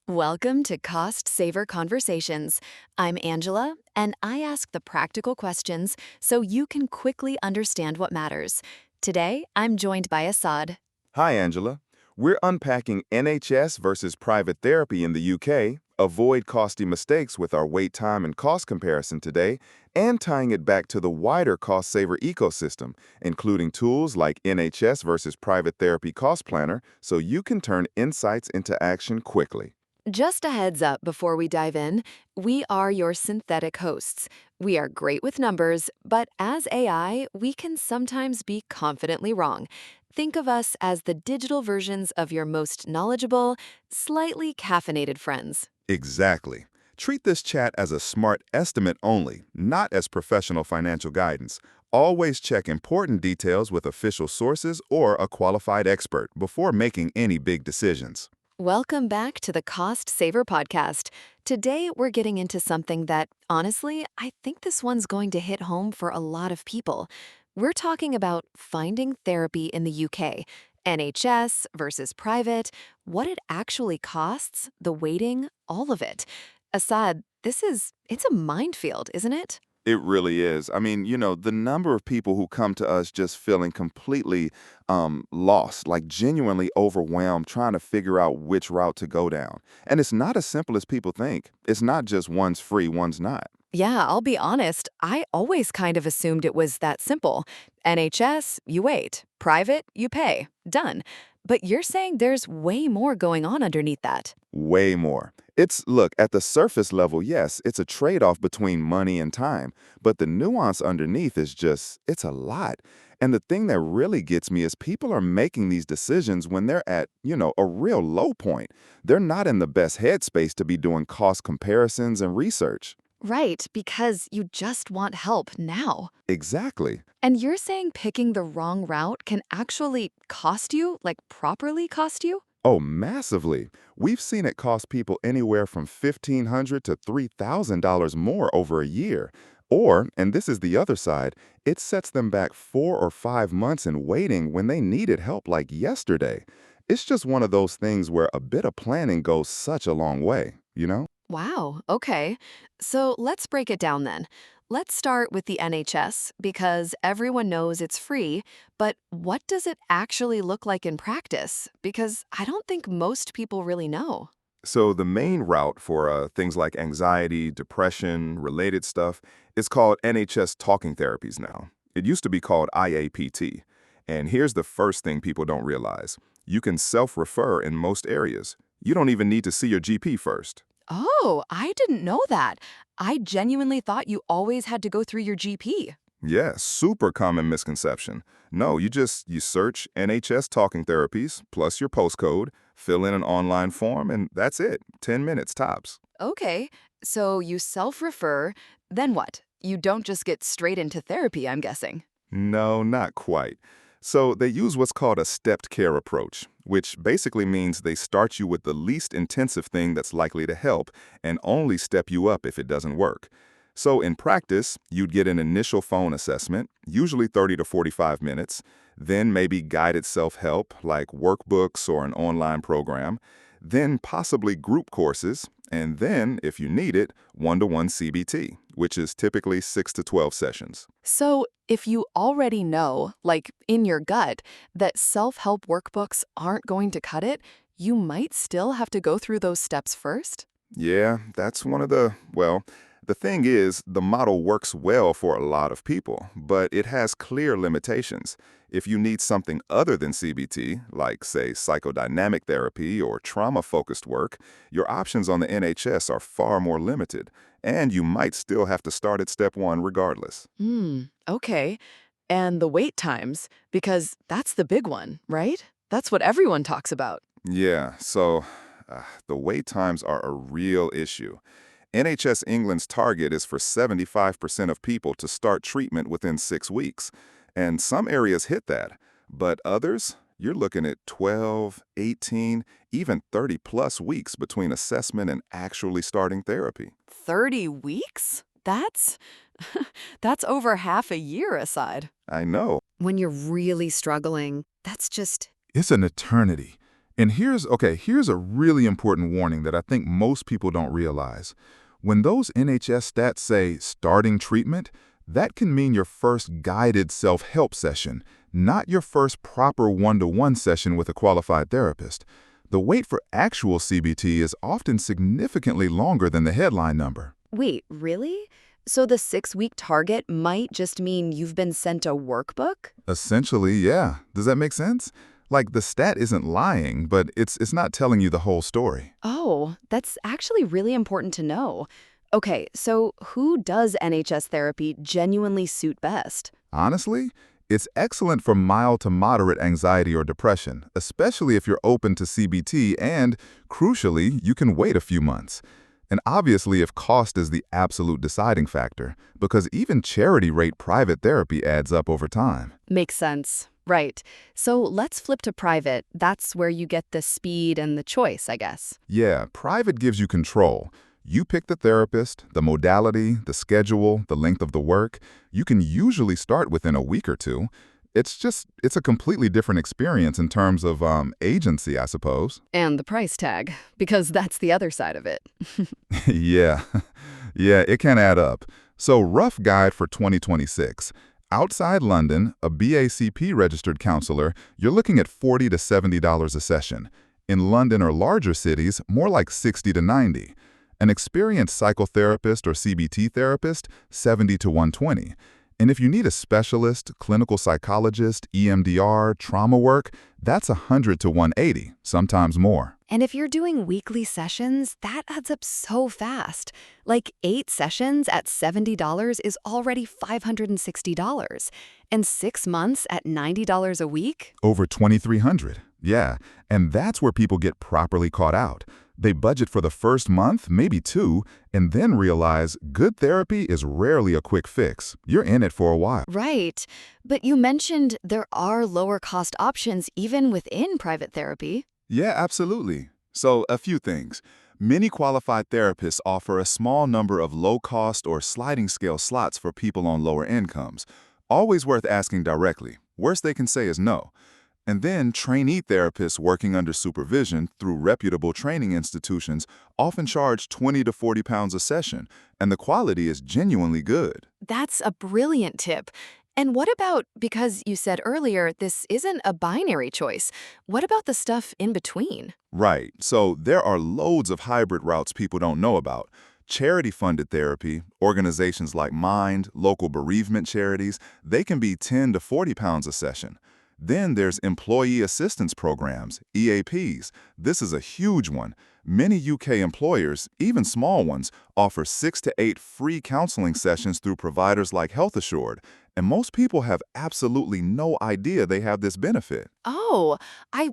Welcome to Cost Saver Conversations. I'm Angela, and I ask the practical questions so you can quickly understand what matters. Today, I'm joined by Assad. Hi, Angela. We're unpacking NHS versus private therapy in the UK, avoid costly mistakes with our wait time and cost comparison today, and tying it back to the wider cost saver ecosystem, including tools like NHS versus private therapy cost planner so you can turn insights into action quickly. Just a heads up before we dive in, we are your synthetic hosts. We are great with numbers, but as AI, we can sometimes be confidently wrong. Think of us as the digital versions of your most knowledgeable, slightly caffeinated friends. Exactly. Treat this chat as a smart estimate only, not as professional financial guidance. Always check important details with official sources or a qualified expert before making any big decisions. Welcome back to the Cost Saver Podcast. Today, we're getting into something that, honestly, I think this one's going to hit home for a lot of people. We're talking about finding therapy in the UK, NHS versus private, what it actually costs, the waiting, all of it. Assad, it's a minefield, isn't it? It really is. The number of people who come to us just feeling completely lost, like genuinely overwhelmed, trying to figure out which route to go down. And it's not as simple as people think. It's not just one's free, one's not. Yeah, I'll be honest, I always kind of assumed it was that simple. NHS, you wait. Private, you pay. Done. But you're saying there's way more going on underneath that. Way more. Look, at the surface level, yes, it's a trade-off between money and time, but the nuance underneath is it's a lot. And the thing that really gets me is people are making these decisions when they're at, a real low point. They're not in the best headspace to be doing cost comparisons and research. Right, because you just want help now. Exactly. And you're saying picking the wrong route can actually cost you, like properly cost you? Oh, massively. We've seen it cost people anywhere from $1,500 to $3,000 more over a year. Or, and this is the other side, it sets them back 4 or 5 months in waiting when they needed help like yesterday. It's just one of those things where a bit of planning goes such a long way? Wow, okay. So let's break it down then. Let's start with the NHS because everyone knows it's free, but what does it actually look like in practice? Because I don't think most people really know. So the main route for things like anxiety, depression, related stuff is called NHS talking therapies now. It used to be called IAPT. And here's the first thing people don't realize. You can self-refer in most areas. You don't even need to see your GP first. Oh, I didn't know that. I genuinely thought you always had to go through your GP. Yeah, super common misconception. No, you search NHS talking therapies plus your postcode, fill in an online form, and that's it. 10 minutes tops. Okay, so you self-refer, then what? You don't just get straight into therapy, I'm guessing. No, not quite. So they use what's called a stepped care approach, which basically means they start you with the least intensive thing that's likely to help and only step you up if it doesn't work. So in practice, you'd get an initial phone assessment, usually 30 to 45 minutes, then maybe guided self-help like workbooks or an online program, then possibly group courses, and then, if you need it, one-to-one CBT, which is typically 6 to 12 sessions. So, if you already know, like in your gut, that self-help workbooks aren't going to cut it, you might still have to go through those steps first? Yeah, that's the thing is, the model works well for a lot of people, but it has clear limitations. If you need something other than CBT, like, say, psychodynamic therapy or trauma-focused work, your options on the NHS are far more limited, and you might still have to start at step one regardless. Okay. And the wait times, because that's the big one, right? That's what everyone talks about. Yeah, so the wait times are a real issue. NHS England's target is for 75% of people to start treatment within 6 weeks, and some areas hit that, but others, you're looking at 12, 18, even 30-plus weeks between assessment and actually starting therapy. 30 weeks? That's over half a year aside. I know. When you're really struggling, that's just It's an eternity. And here's a really important warning that I think most people don't realize. When those NHS stats say starting treatment, that can mean your first guided self-help session, not your first proper one-to-one session with a qualified therapist. The wait for actual CBT is often significantly longer than the headline number. Wait, really? So the 6-week target might just mean you've been sent a workbook? Essentially, yeah. Does that make sense? Like the stat isn't lying, but it's not telling you the whole story. Oh, that's actually really important to know. Okay, so who does NHS therapy genuinely suit best? Honestly, it's excellent for mild to moderate anxiety or depression, especially if you're open to CBT and, crucially, you can wait a few months. And obviously, if cost is the absolute deciding factor, because even charity-rate private therapy adds up over time. Makes sense. Right. So let's flip to private. That's where you get the speed and the choice, I guess. Yeah, private gives you control. You pick the therapist, the modality, the schedule, the length of the work. You can usually start within a week or two. It's a completely different experience in terms of agency, I suppose. And the price tag, because that's the other side of it. Yeah, yeah, it can add up. So, rough guide for 2026. Outside London, a BACP-registered counselor, you're looking at $40 to $70 a session. In London or larger cities, more like 60 to 90. An experienced psychotherapist or CBT therapist, 70 to 120. And if you need a specialist, clinical psychologist, EMDR, trauma work, that's 100 to 180, sometimes more. And if you're doing weekly sessions, that adds up so fast. Like 8 sessions at $70 is already $560. And 6 months at $90 a week? Over 2,300. Yeah, and that's where people get properly caught out. They budget for the first month, maybe 2, and then realize good therapy is rarely a quick fix. You're in it for a while. Right. But you mentioned there are lower cost options even within private therapy. Yeah, absolutely. So, a few things. Many qualified therapists offer a small number of low-cost or sliding scale slots for people on lower incomes. Always worth asking directly. Worst they can say is no. And then trainee therapists working under supervision through reputable training institutions often charge 20 to 40 pounds a session, and the quality is genuinely good. That's a brilliant tip. And what about, because you said earlier, this isn't a binary choice, what about the stuff in between? Right, so there are loads of hybrid routes people don't know about. Charity-funded therapy, organizations like Mind, local bereavement charities, they can be 10 to 40 pounds a session. Then there's employee assistance programs, EAPs. This is a huge one. Many UK employers, even small ones, offer 6 to 8 free counseling sessions through providers like Health Assured, and most people have absolutely no idea they have this benefit. Oh, I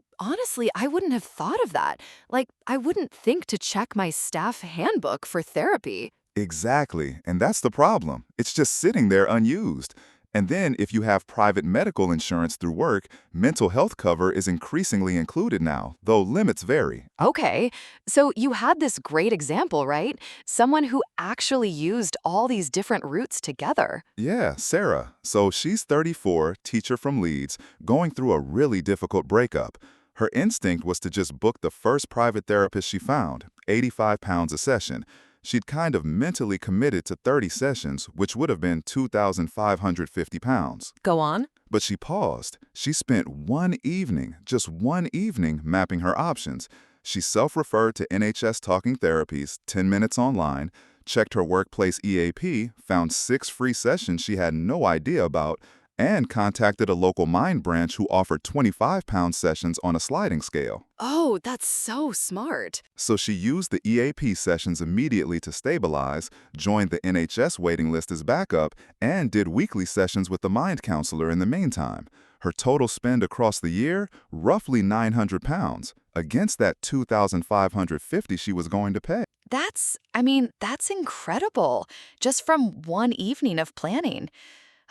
wouldn't have thought of that. Like, I wouldn't think to check my staff handbook for therapy. Exactly, and that's the problem. It's just sitting there unused. And then if you have private medical insurance through work, mental health cover is increasingly included now, though limits vary. Okay, so you had this great example, right? Someone who actually used all these different routes together. Yeah, Sarah. So she's 34, teacher from Leeds, going through a really difficult breakup. Her instinct was to just book the first private therapist she found, 85 pounds a session. She'd kind of mentally committed to 30 sessions, which would have been 2,550 pounds. Go on. But she paused. She spent one evening, just one evening, mapping her options. She self-referred to NHS Talking Therapies, 10 minutes online, checked her workplace EAP, found 6 free sessions she had no idea about, and contacted a local Mind branch who offered 25-pound sessions on a sliding scale. Oh, that's so smart. So she used the EAP sessions immediately to stabilize, joined the NHS waiting list as backup, and did weekly sessions with the Mind counselor in the meantime. Her total spend across the year, roughly 900 pounds, against that 2,550 she was going to pay. That's incredible. Just from one evening of planning.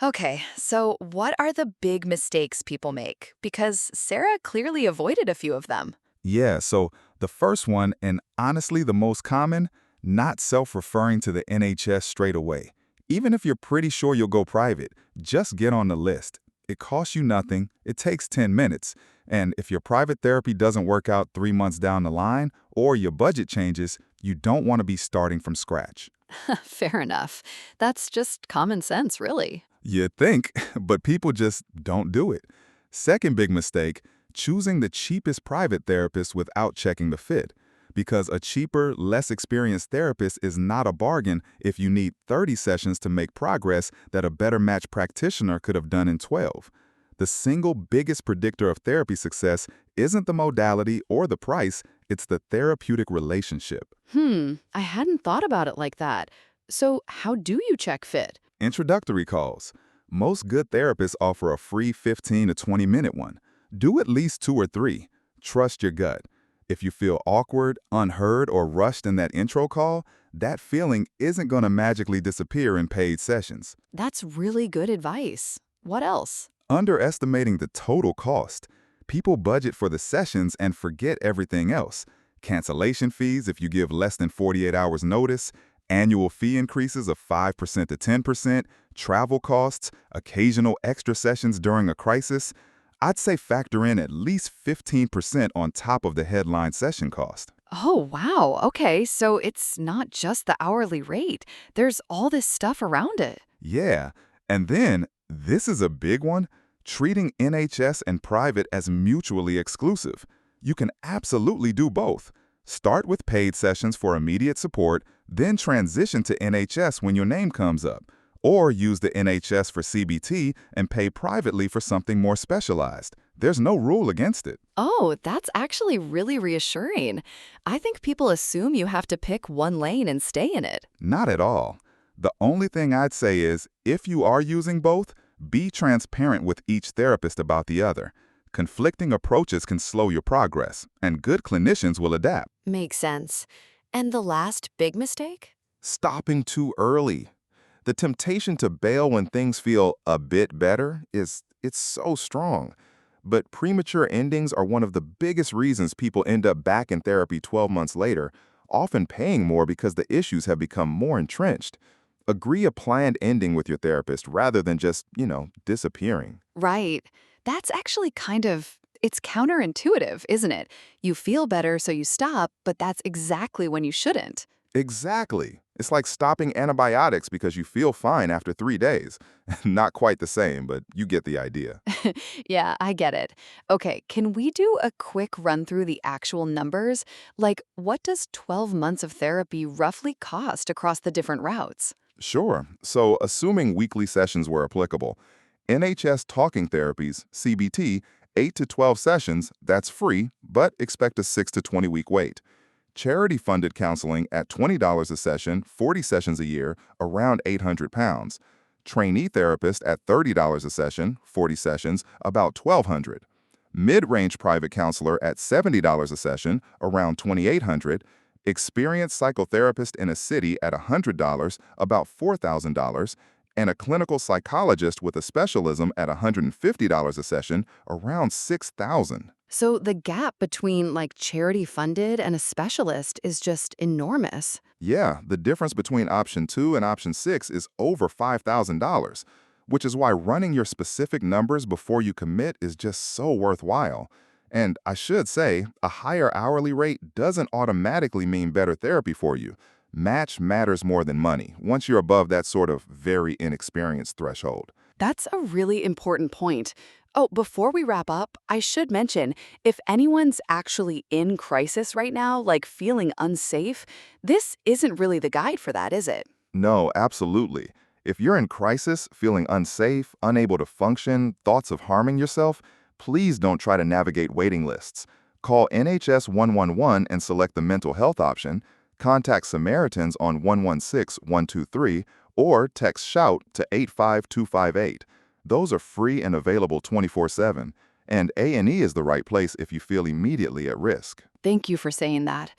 Okay, so what are the big mistakes people make? Because Sarah clearly avoided a few of them. Yeah, so the first one, and honestly the most common, not self-referring to the NHS straight away. Even if you're pretty sure you'll go private, just get on the list. It costs you nothing, it takes 10 minutes, And if your private therapy doesn't work out 3 months down the line or your budget changes, you don't want to be starting from scratch. Fair enough. That's just common sense, really. You'd think, but people just don't do it. Second big mistake, choosing the cheapest private therapist without checking the fit. Because a cheaper, less experienced therapist is not a bargain if you need 30 sessions to make progress that a better match practitioner could have done in 12. The single biggest predictor of therapy success isn't the modality or the price, it's the therapeutic relationship. I hadn't thought about it like that. So, how do you check fit? Introductory calls. Most good therapists offer a free 15 to 20-minute one. Do at least 2 or 3. Trust your gut. If you feel awkward, unheard, or rushed in that intro call, that feeling isn't going to magically disappear in paid sessions. That's really good advice. What else? Underestimating the total cost. People budget for the sessions and forget everything else. Cancellation fees if you give less than 48 hours notice, annual fee increases of 5% to 10%, travel costs, occasional extra sessions during a crisis. I'd say factor in at least 15% on top of the headline session cost. Oh, wow. Okay, so it's not just the hourly rate. There's all this stuff around it. Yeah, and then, this is a big one, treating NHS and private as mutually exclusive. You can absolutely do both. Start with paid sessions for immediate support, then transition to NHS when your name comes up. Or use the NHS for CBT and pay privately for something more specialized. There's no rule against it. Oh, that's actually really reassuring. I think people assume you have to pick one lane and stay in it. Not at all. The only thing I'd say is, if you are using both, be transparent with each therapist about the other. Conflicting approaches can slow your progress, and good clinicians will adapt. Makes sense. And the last big mistake? Stopping too early. The temptation to bail when things feel a bit better it's so strong. But premature endings are one of the biggest reasons people end up back in therapy 12 months later, often paying more because the issues have become more entrenched. Agree a planned ending with your therapist rather than just, disappearing. Right. That's actually it's counterintuitive, isn't it? You feel better, so you stop, but that's exactly when you shouldn't. Exactly. It's like stopping antibiotics because you feel fine after 3 days. Not quite the same, but you get the idea. Yeah, I get it. Okay, can we do a quick run through the actual numbers? Like, what does 12 months of therapy roughly cost across the different routes? Sure. So, assuming weekly sessions were applicable, NHS talking therapies, CBT, 8 to 12 sessions, that's free, but expect a 6 to 20-week wait. Charity-funded counseling at $20 a session, 40 sessions a year, around £800. Trainee therapist at $30 a session, 40 sessions, about $1,200. Mid-range private counselor at $70 a session, around $2,800. Experienced psychotherapist in a city at $100, about $4,000. And a clinical psychologist with a specialism at $150 a session, around $6,000. So the gap between charity funded and a specialist is just enormous. Yeah, the difference between option 2 and option 6 is over $5,000, which is why running your specific numbers before you commit is just so worthwhile. And I should say, a higher hourly rate doesn't automatically mean better therapy for you. Match matters more than money, once you're above that sort of very inexperienced threshold. That's a really important point. Oh, before we wrap up, I should mention, if anyone's actually in crisis right now, like feeling unsafe, this isn't really the guide for that, is it? No, absolutely. If you're in crisis, feeling unsafe, unable to function, thoughts of harming yourself, please don't try to navigate waiting lists. Call NHS 111 and select the mental health option, contact Samaritans on 116-123, or text SHOUT to 85258. Those are free and available 24/7, and A&E is the right place if you feel immediately at risk. Thank you for saying that.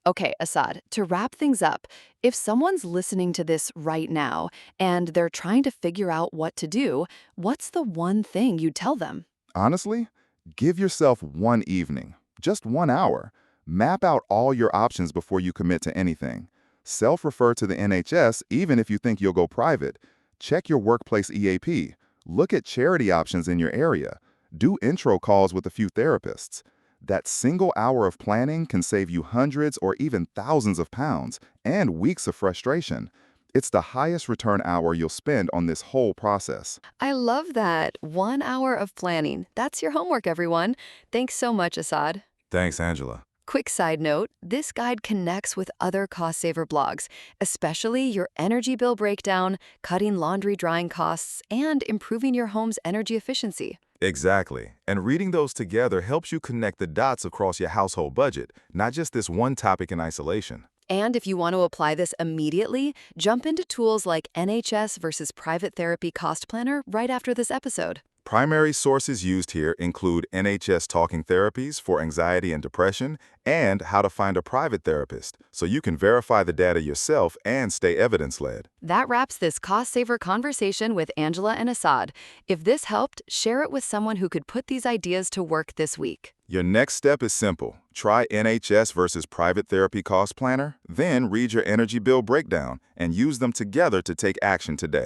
Okay, Assad, to wrap things up, if someone's listening to this right now and they're trying to figure out what to do, what's the one thing you'd tell them? Honestly, give yourself one evening, just 1 hour. Map out all your options before you commit to anything. Self-refer to the NHS even if you think you'll go private. Check your workplace EAP. Look at charity options in your area. Do intro calls with a few therapists. That single hour of planning can save you hundreds or even thousands of pounds and weeks of frustration. It's the highest return hour you'll spend on this whole process. I love that. 1 hour of planning. That's your homework, everyone. Thanks so much, Assad. Thanks, Angela. Quick side note, this guide connects with other cost saver blogs, especially your energy bill breakdown, cutting laundry drying costs, and improving your home's energy efficiency. Exactly. And reading those together helps you connect the dots across your household budget, not just this one topic in isolation. And if you want to apply this immediately, jump into tools like NHS versus Private Therapy Cost Planner right after this episode. Primary sources used here include NHS talking therapies for anxiety and depression and how to find a private therapist, so you can verify the data yourself and stay evidence-led. That wraps this cost saver conversation with Angela and Assad. If this helped, share it with someone who could put these ideas to work this week. Your next step is simple. Try NHS versus Private Therapy Cost Planner, then read your energy bill breakdown and use them together to take action today.